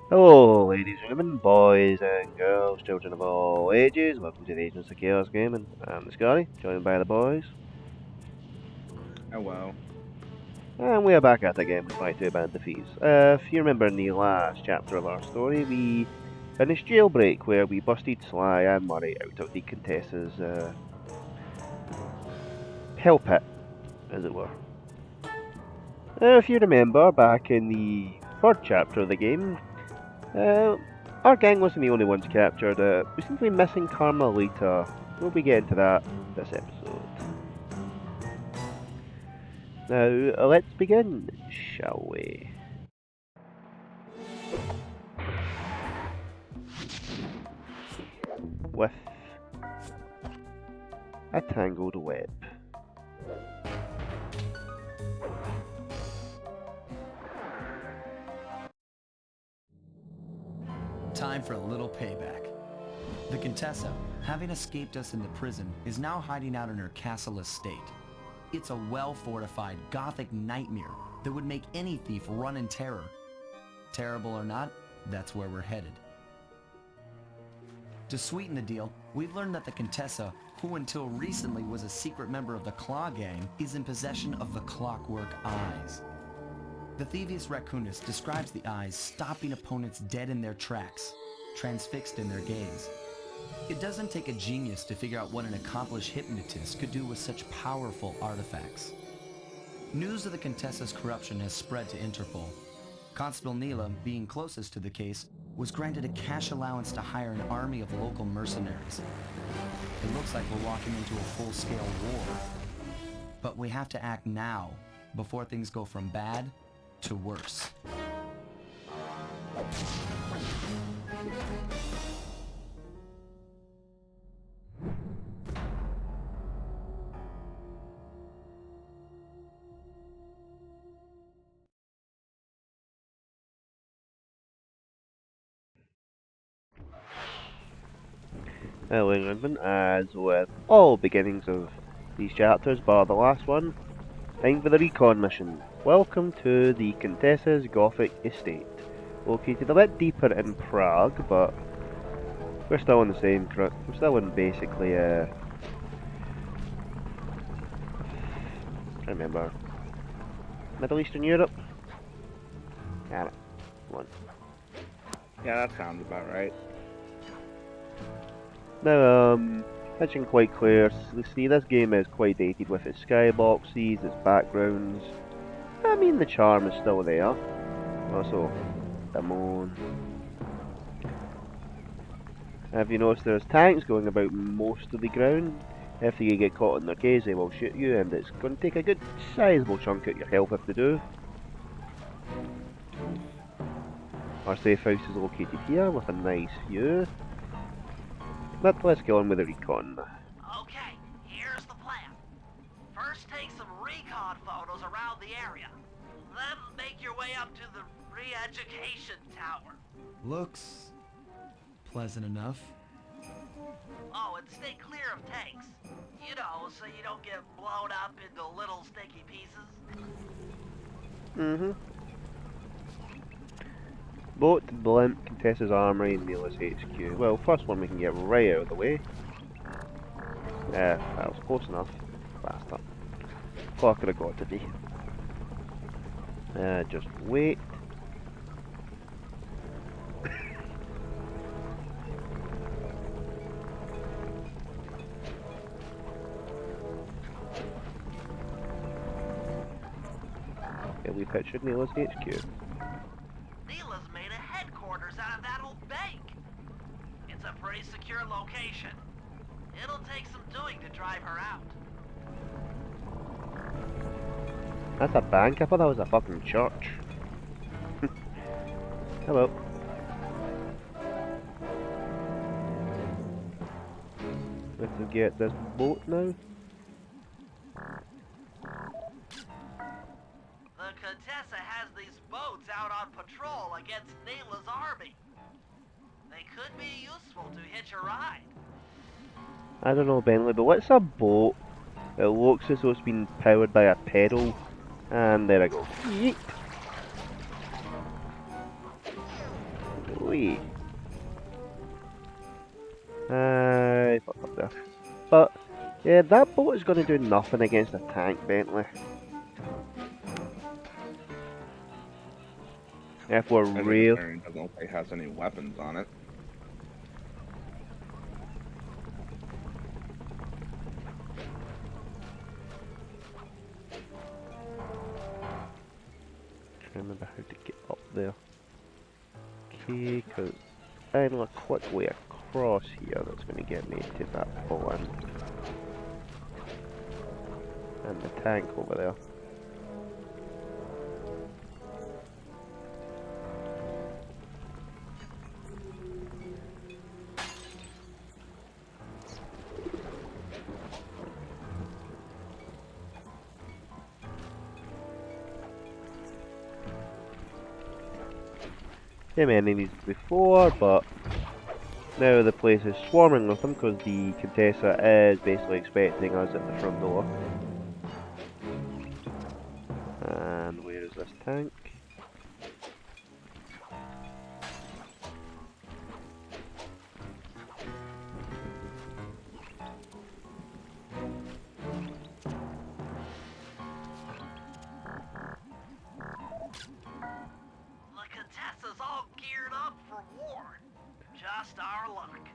Hello, ladies and gentlemen, boys and girls, children of all ages. Welcome to the Agents of Chaos Gaming. I'm the Scotty, joined by the boys, Oh well. and we are back at it again with my two band, the Thieves. If you remember in the last chapter of our story, we finished Jailbreak, where we busted Sly and Murray out of the Contessa's hell pit, as it were. If you remember, back in the third chapter of the game, Uh, our gang wasn't the only ones captured. We seem to be missing Carmelita. We'll be getting to that this episode. Now, let's begin, shall we? With a tangled web. Time for a little payback. The Contessa, having escaped us in the prison, is now hiding out in her castle estate. It's a well-fortified Gothic nightmare that would make any thief run in terror. Terrible or not, that's where we're headed. To sweeten the deal, we've learned that the Contessa, who until recently was a secret member of the Claw Gang, is in possession of the Clockwork Eyes. The Thieves Raccoonist describes the eyes stopping opponents dead in their tracks, transfixed in their gaze. It doesn't take a genius to figure out what an accomplished hypnotist could do with such powerful artifacts. News of the Contessa's corruption has spread to Interpol. Constable Neela, being closest to the case, was granted a cash allowance to hire an army of local mercenaries. It looks like we're walking into a full-scale war. But we have to act now, before things go from bad to worse. Hello, gentlemen. As with all beginnings of these chapters, bar the last one, time for the recon mission. Welcome to the Contessa's Gothic Estate. Located a bit deeper in Prague, but we're still in the same. We're still in basically. I remember. Middle Eastern Europe. Damn it. Come on. Yeah, that sounds about right. Now, mention quite clear. See, this game is quite dated with its skyboxes, its backgrounds. I mean, the charm is still there. Also, the moon. Have you noticed there's tanks going about most of the ground? If you get caught in their gaze, they will shoot you, and it's going to take a good sizable chunk out your health if they do. Our safe house is located here with a nice view. But let's get on with the recon. Okay, here's the plan. First take some recon photos around the area. Then make your way up to the re-education tower. Looks pleasant enough. Oh, and stay clear of tanks. You know, so you don't get blown up into little sticky pieces. Boat, Blimp, Contessa's Armory, and Neela's HQ. Well, first one we can get right out of the way. That was close enough. Bastard. Thought I could have got to be. Just wait. Okay, we pictured Neela's HQ. Neela's made a headquarters out of that old bank. It's a pretty secure location. It'll take some doing to drive her out. That's a bank? I thought that was a fucking church. Hello. Let's get this boat now. The Contessa has these boats out on patrol against Neela's army. They could be useful to hitch a ride. I don't know, Bentley, but what's a boat? It looks as though it's been powered by a pedal. And there I go. Yeet. Wee. Fucked up there. But, yeah, that boat is going to do nothing against a tank, Bentley. If we're Especially real. considering it doesn't look like it has any weapons on it. Trying to remember how to get up there. Okay, because I know a quick way across here that's going to get me to that point. And the tank over there. Same enemies before, but now the place is swarming with them because the Contessa is basically expecting us at the front door. And where is this tank? The Contessa's all geared up for war. Just our luck.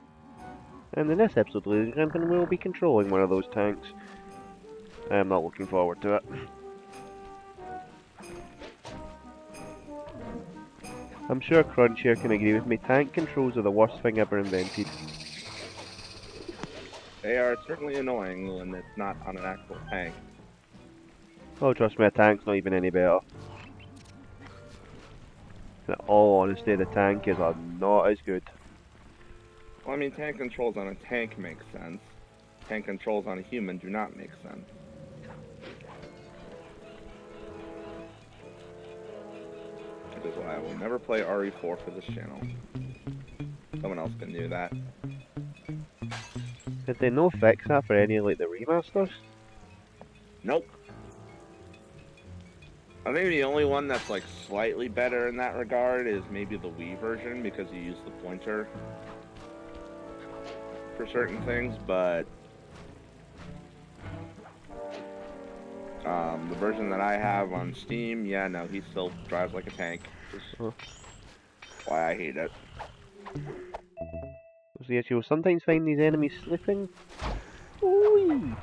And in this episode, ladies and gentlemen, we'll be controlling one of those tanks. I am not looking forward to it. I'm sure Crunch here can agree with me, tank controls are the worst thing ever invented. They are certainly annoying when it's not on an actual tank. Oh, trust me, a tank's not even any better. In all honesty, the tank is not as good. Well, I mean, tank controls on a tank make sense. Tank controls on a human do not make sense. Which is why I will never play RE4 for this channel. Someone else can do that. Did they no fix that for any like the remasters? Nope. I think the only one that's like slightly better in that regard is maybe the Wii version because you use the pointer for certain things, but the version that I have on Steam, yeah, no, he still drives like a tank. Which is why I hate it. What's the issue? Sometimes find these enemies sleeping. Ooh.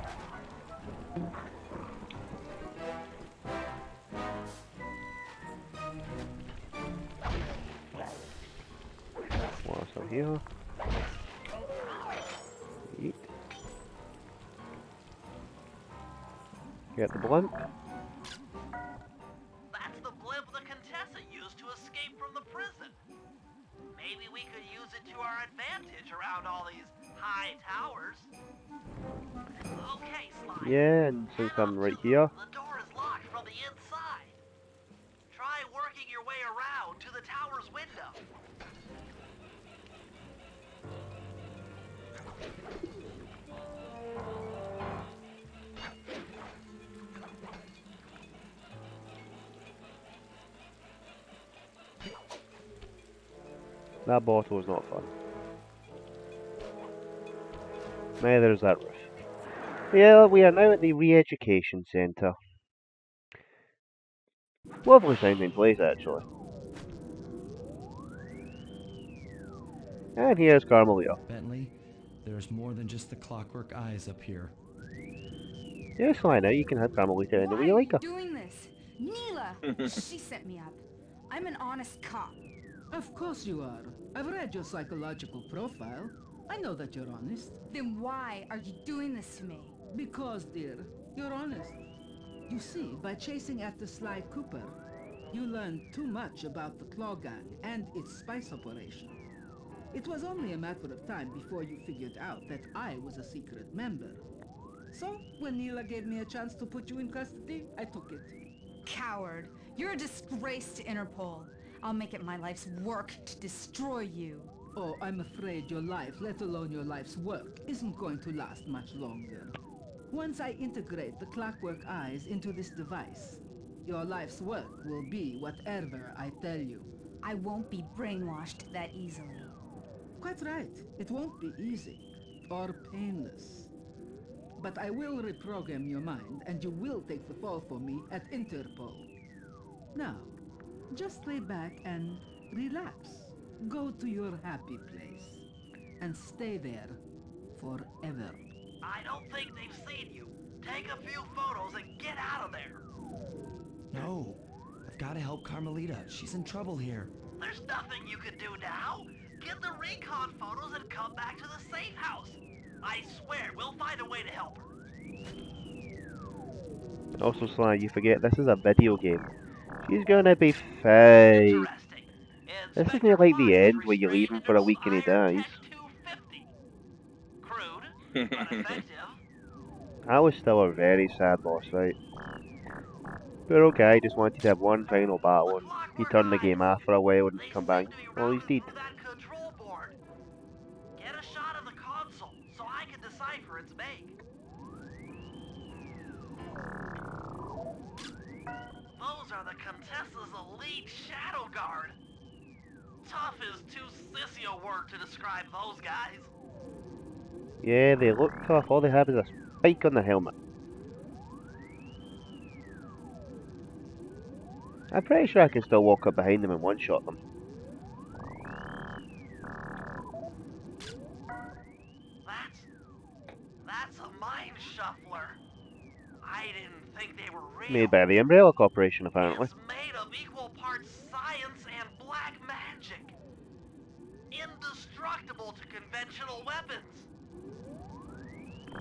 What's up here? Eat. Get the blimp. That's the blimp the Contessa used to escape from the prison. Maybe we could use it to our advantage around all these high towers. Okay, Slime. Yeah, and since I'm right here. The door is locked from the inside. Try working your way around to the tower's window. That bottle is not fun. Neither is that roof. Yeah, we are now at the re-education centre. Lovely sounding place, actually. And here's Carmelita. Bentley, there's more than just the clockwork eyes up here. Yes, I know, you can have Carmelita any way you like her. Doing this? Neela! She set me up. I'm an honest cop. Of course you are. I've read your psychological profile. I know that you're honest. Then why are you doing this to me? Because, dear, you're honest. You see, by chasing after Sly Cooper, you learned too much about the Claw Gang and its spice operation. It was only a matter of time before you figured out that I was a secret member. So, when Neela gave me a chance to put you in custody, I took it. Coward. You're a disgrace to Interpol. I'll make it my life's work to destroy you. Oh, I'm afraid your life, let alone your life's work, isn't going to last much longer. Once I integrate the clockwork eyes into this device, your life's work will be whatever I tell you. I won't be brainwashed that easily. Quite right. It won't be easy or painless. But I will reprogram your mind, and you will take the fall for me at Interpol. Now, just lay back and relax. Go to your happy place. And stay there forever. I don't think they've seen you. Take a few photos and get out of there. No. I've got to help Carmelita. She's in trouble here. There's nothing you can do now. Get the recon photos and come back to the safe house. I swear, we'll find a way to help her. Also, Sly, you forget this is a video game. She's gonna be fine. Interesting. This isn't Inspector like the Fox is end where you leave him restrained for a under week and he Iron dies. Tech 250. Crude, but effective. That was still a very sad boss fight. Poor old guy just wanted to have one final battle and he turned the game off for a while and They come seem back. to be Well, he's routed dead. through that control board. Get a shot of the console so I can decipher its make. Those are the Contessa's elite shadow guard. Tough is too sissy a word to describe those guys. Yeah, they look tough. All they have is a spike on their helmet. I'm pretty sure I can still walk up behind them and one-shot them. That's a mind shuffler. I didn't think they were real. Made by the Umbrella Corporation, apparently. It's made of equal parts science and black magic. Indestructible to conventional weapons.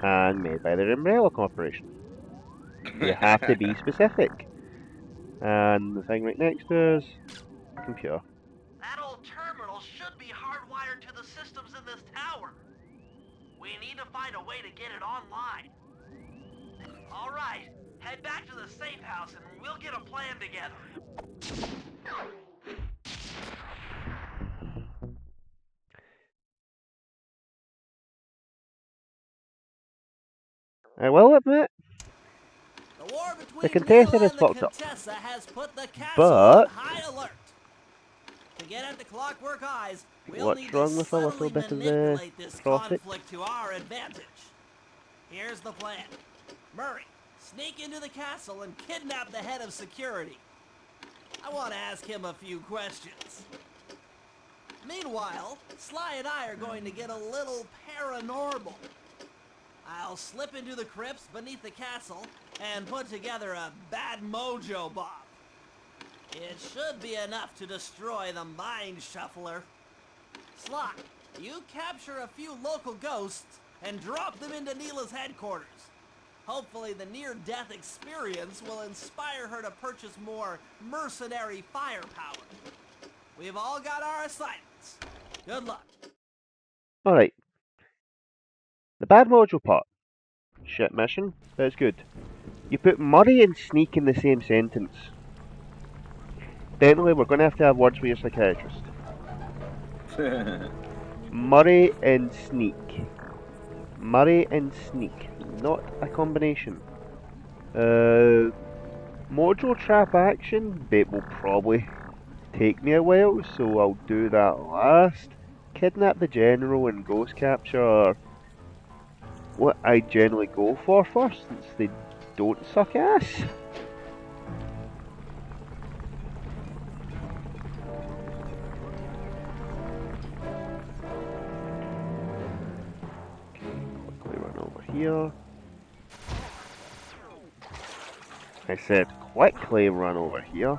And made by the Umbrella Corporation. You have to be specific. And the thing right next to us, computer. That old terminal should be hardwired to the systems in this tower. We need to find a way to get it online. All right, head back to the safe house and we'll get a plan together. I will admit, The war between the Contessa Neil is and the fucked up. Contessa has put the castle But on high alert. To get at the Clockwork Eyes, we'll what's need wrong to with a little subtly bit of manipulate this profit? conflict to our advantage. Here's the plan. Murray, sneak into the castle and kidnap the head of security. I want to ask him a few questions. Meanwhile, Sly and I are going to get a little paranormal. I'll slip into the crypts beneath the castle and put together a bad mojo bomb. It should be enough to destroy the mind shuffler. Sly, you capture a few local ghosts and drop them into Neela's headquarters. Hopefully the near-death experience will inspire her to purchase more mercenary firepower. We've all got our assignments. Good luck. Alright. The bad mojo part. Shit mission, but it's good. You put Murray and Sneak in the same sentence. Definitely, we're going to have words with your psychiatrist. Murray and Sneak. Murray and Sneak. Not a combination. Mojo trap action, but will probably take me a while, so I'll do that last. Kidnap the general and ghost capture what I generally go for first, since they don't suck ass. Quickly run over here. I said quickly run over here.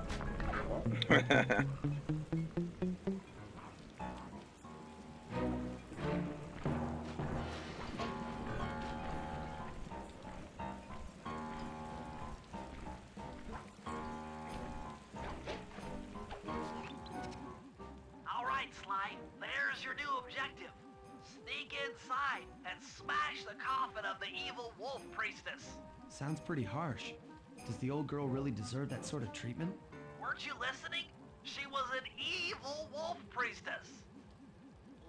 All right, Sly, there's your new objective. Sneak inside and smash the coffin of the evil wolf priestess. Sounds pretty harsh. Does the old girl really deserve that sort of treatment? Weren't you listening? She was an evil wolf priestess.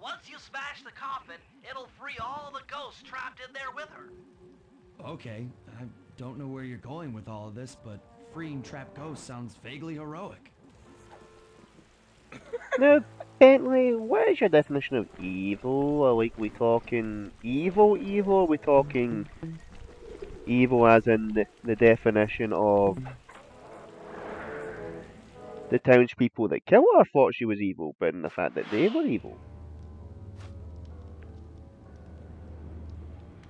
Once you smash the coffin, it'll free all the ghosts trapped in there with her. Okay, I don't know where you're going with all of this, but freeing trapped ghosts sounds vaguely heroic. Now, Bentley, what is your definition of evil? Are we talking evil evil? Or are we talking evil as in the definition of the townspeople that killed her thought she was evil, but in the fact that they were evil?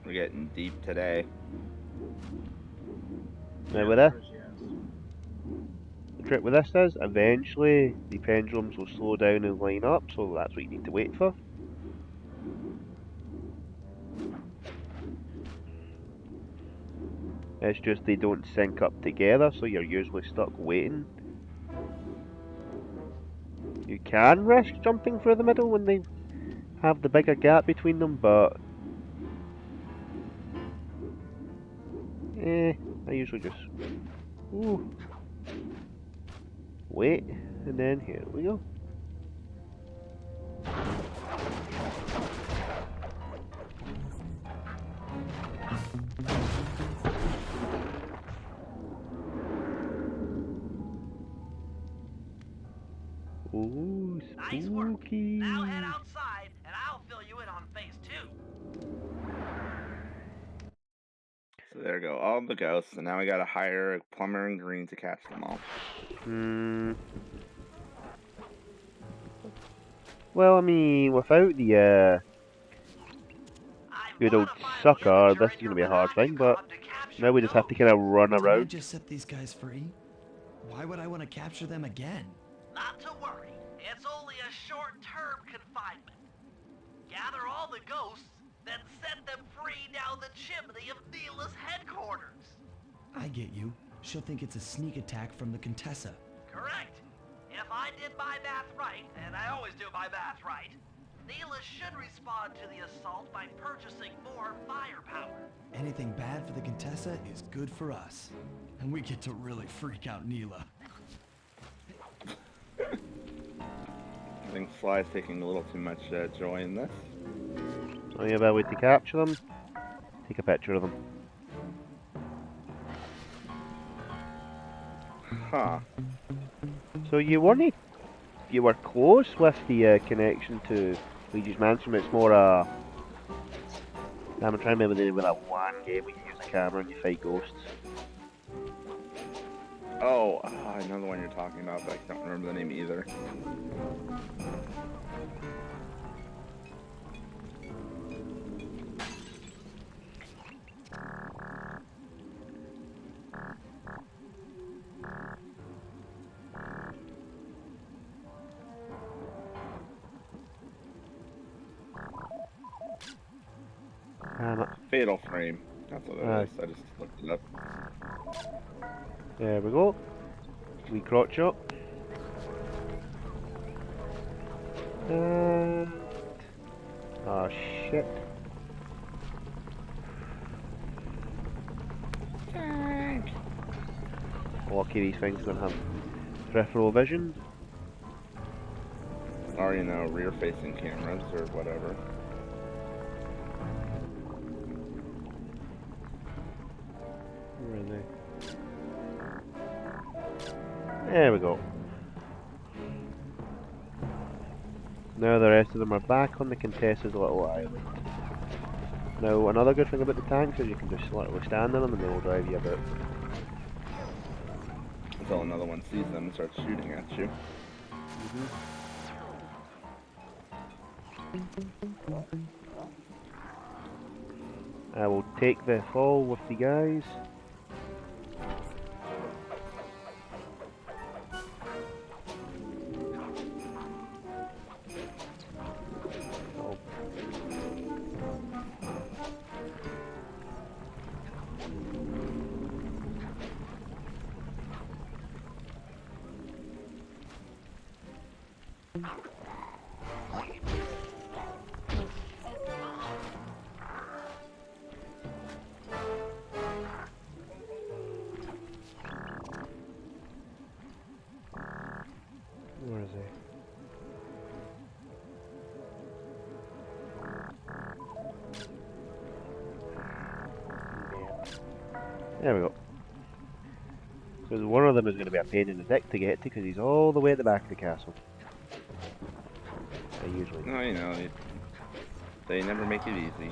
We're getting deep today. Now with this, the trick with this is, eventually the pendulums will slow down and line up, so that's what you need to wait for. It's just they don't sync up together, so you're usually stuck waiting. You can risk jumping through the middle when they have the bigger gap between them, but I usually just wait, and then here we go. Ooh, Nice work. spooky. Now head outside, and I'll fill you in on phase 2. So there go all the ghosts, and now we gotta hire a plumber and green to catch them all. Well, I mean, without the good old sucker, this is going to be a hard thing, but now we just have to kind of run Didn't I around. just set these guys free? Why would I want to capture them again? Not to worry. It's only a short-term confinement. Gather all the ghosts, then set them free down the chimney of Neela's headquarters. I get you. She'll think it's a sneak attack from the Contessa. Correct. If I did my math right, and I always do my math right, Neela should respond to the assault by purchasing more firepower. Anything bad for the Contessa is good for us. And we get to really freak out Neela. I think Sly's taking a little too much joy in this. Only a better way to capture them. Take a picture of them. Huh. So you were close with the connection to Luigi's Mansion, but it's more I'm trying to remember the name of that one game where you use a camera and you fight ghosts. Oh, I know the one you're talking about, but I don't remember the name either. Fatal Frame. That's what it is. I just looked it up. There we go. We crotch up. And... oh shit. Lucky these things don't have peripheral vision. Or, you know, rear-facing cameras or whatever. Where are they? There we go. Now the rest of them are back on the Contessa's little island. Now another good thing about the tanks is you can just literally stand in them and they will drive you about. Until another one sees them and starts shooting at you. I will take the fall with the guys. Oh. Where is he? There we go. Because one of them is going to be a pain in the dick to get to because he's all the way at the back of the castle. They usually No, you know, they never make it easy.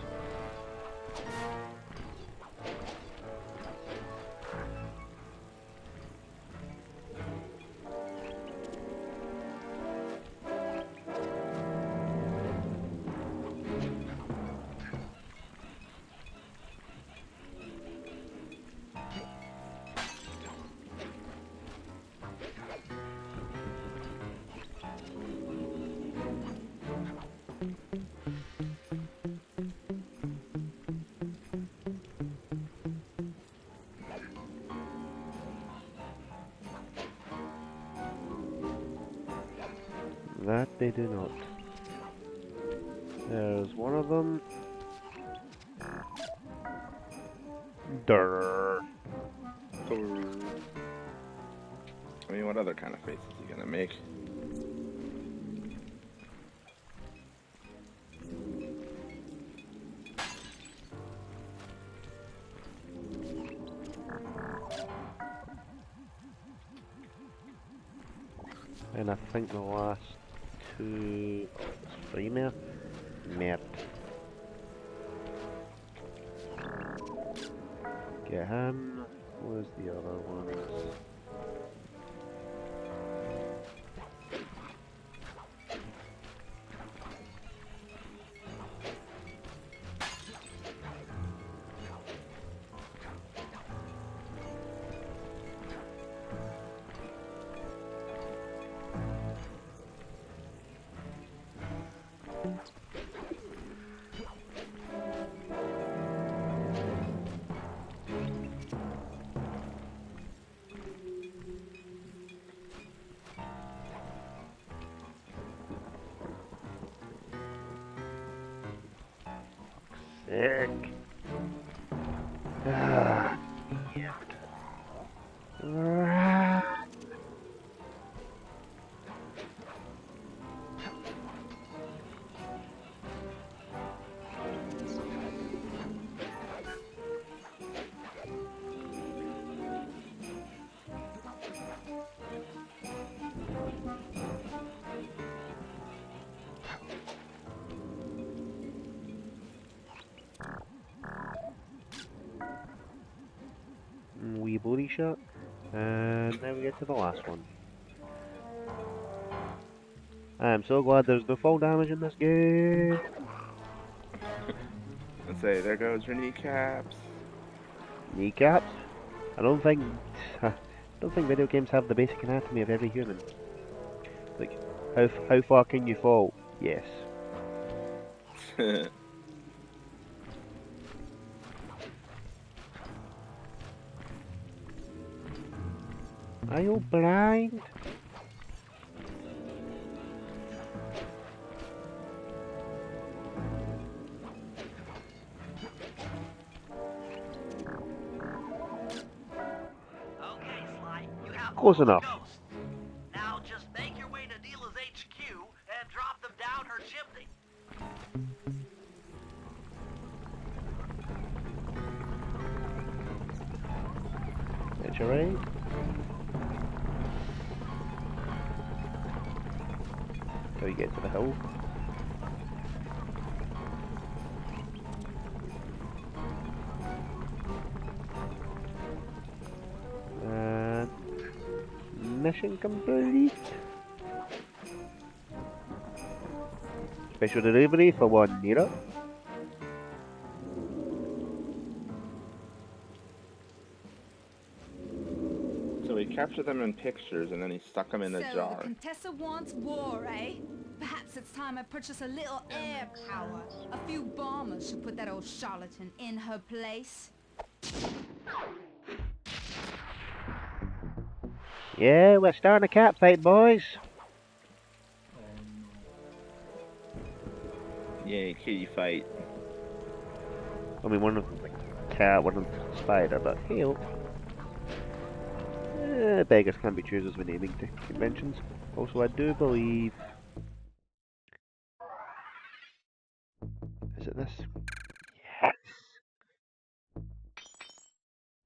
That they do not. There's one of them. Durr. I mean, what other kind of faces are you gonna make? And I think the last two... Oh, it's three more? Merde. Get him. Where's the other ones? Sick. Ah, yeah. Wee booty shot. And now we get to the last one. I'm so glad there's no fall damage in this game. And say, there goes your kneecaps. Kneecaps? I don't think video games have the basic anatomy of every human. Like, how far can you fall? Yes. Are you blind? Okay, Sly, you have Close followed the enough. ghost. Now just make your way to Deela's HQ and drop them down her chimney. That's alright. How you get to the hill? And mission complete. Special delivery for one Nero. So he captured them in pictures and then he stuck them in a So jar. the Contessa wants war, eh? Perhaps it's time I purchase a little air power. A few bombers should put that old charlatan in her place. Yeah, we're starting a cat fight, boys. Yay, kitty fight. I mean, one of them's a cat, one of them's a spider, but hey, beggars can't be choosers when naming conventions. Also, I do believe... Is it this? Yes!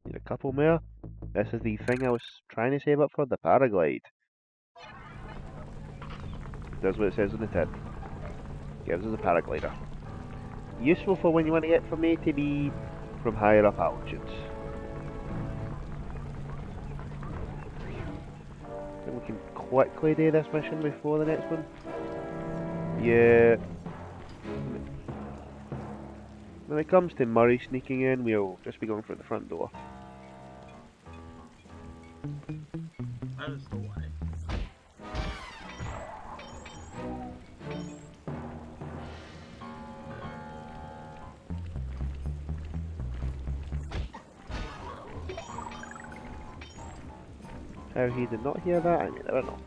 Need a couple more. This is the thing I was trying to save up for, the paraglide. Does what it says on the tin. Gives us a paraglider. Useful for when you want to get from A to B from higher up altitudes. And we can quickly do this mission before the next one. Yeah. When it comes to Murray sneaking in, we'll just be going through the front door. That is the way. How he did not hear that, I mean, I don't know.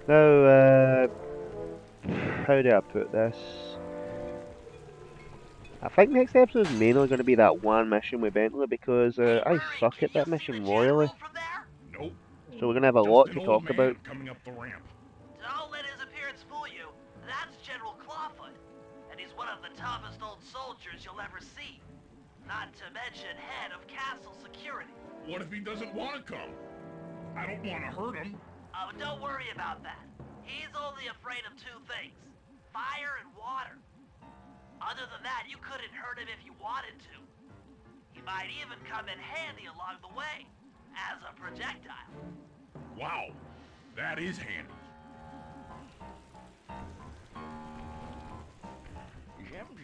Now, how do I put this? I think next episode is mainly going to be that one mission with Bentley because I suck at that mission royally. Nope. So we're going to have a Just lot an to old talk man about. coming up the ramp. Don't let his appearance fool you. That's General Clawfoot, and he's one of the toughest old soldiers you'll ever see. Not to mention head of castle security. What if he doesn't want to come? I don't want to hurt him. Oh, don't worry about that. He's only afraid of two things, fire and water. Other than that, you couldn't hurt him if you wanted to. He might even come in handy along the way, as a projectile. Wow, that is handy.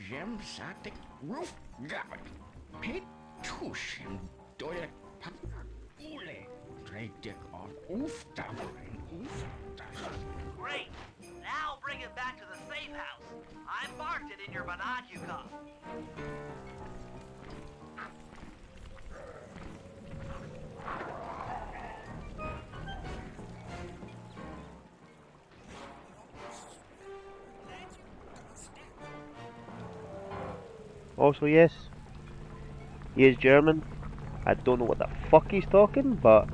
Zem satik roof gavat. Pit tush and doya ule. Drake dick off oof davering oof. Great. Now bring it back to the safe house. I marked it in your binocular. Also, yes, he is German. I don't know what the fuck he's talking, but.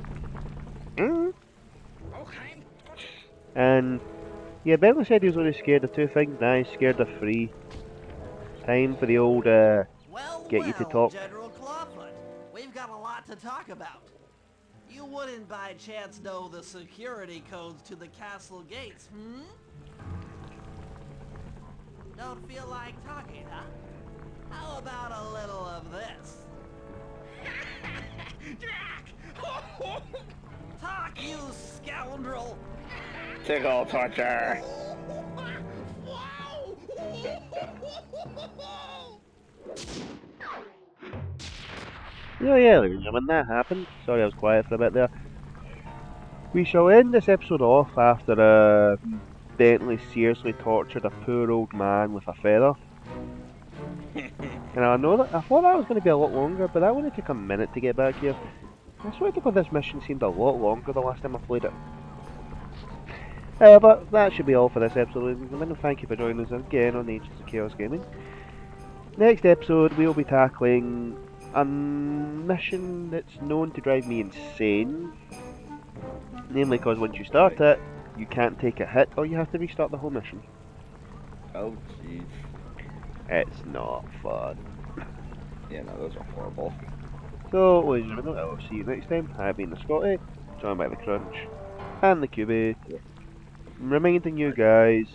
Okay. And yeah, Bentley said he was only scared of two things. Now he's scared of three. Time for the old Well, get you to talk. General Clawfoot, we've got a lot to talk about. You wouldn't by chance know the security codes to the castle gates, hmm? Don't feel like talking, huh? How about a little of this? Talk, you scoundrel! Tickle torture. Yeah, ladies and gentlemen, that happened. Sorry I was quiet for a bit there. We shall end this episode off after Bentley seriously tortured a poor old man with a feather. And I know that I thought that was going to be a lot longer, but that only took a minute to get back here. I swear to God, this mission seemed a lot longer the last time I played it. But that should be all for this episode, ladies and gentlemen. Thank you for joining us again on the Agents of Chaos Gaming. Next episode, we'll be tackling a mission that's known to drive me insane. Namely, because once you start it, you can't take a hit, or you have to restart the whole mission. Oh, jeez. It's not fun. Yeah, no, those are horrible. So, ladies and gentlemen, I will see you next time. I've been the Scotty, joined by the Crunch, and the QB. Reminding you guys,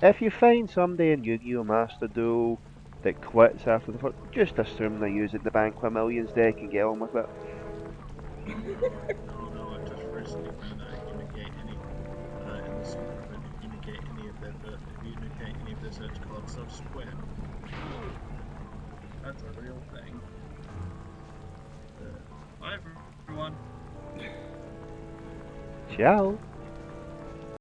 if you find somebody in Yu-Gi-Oh! Master Duel that quits after the first, just assume they're using the Bank of Millions deck and get on with it. No, I just recently found out you negate any in the secret event, if you negate any of their search cards subsequent. That's a real thing. Bye everyone. Ciao.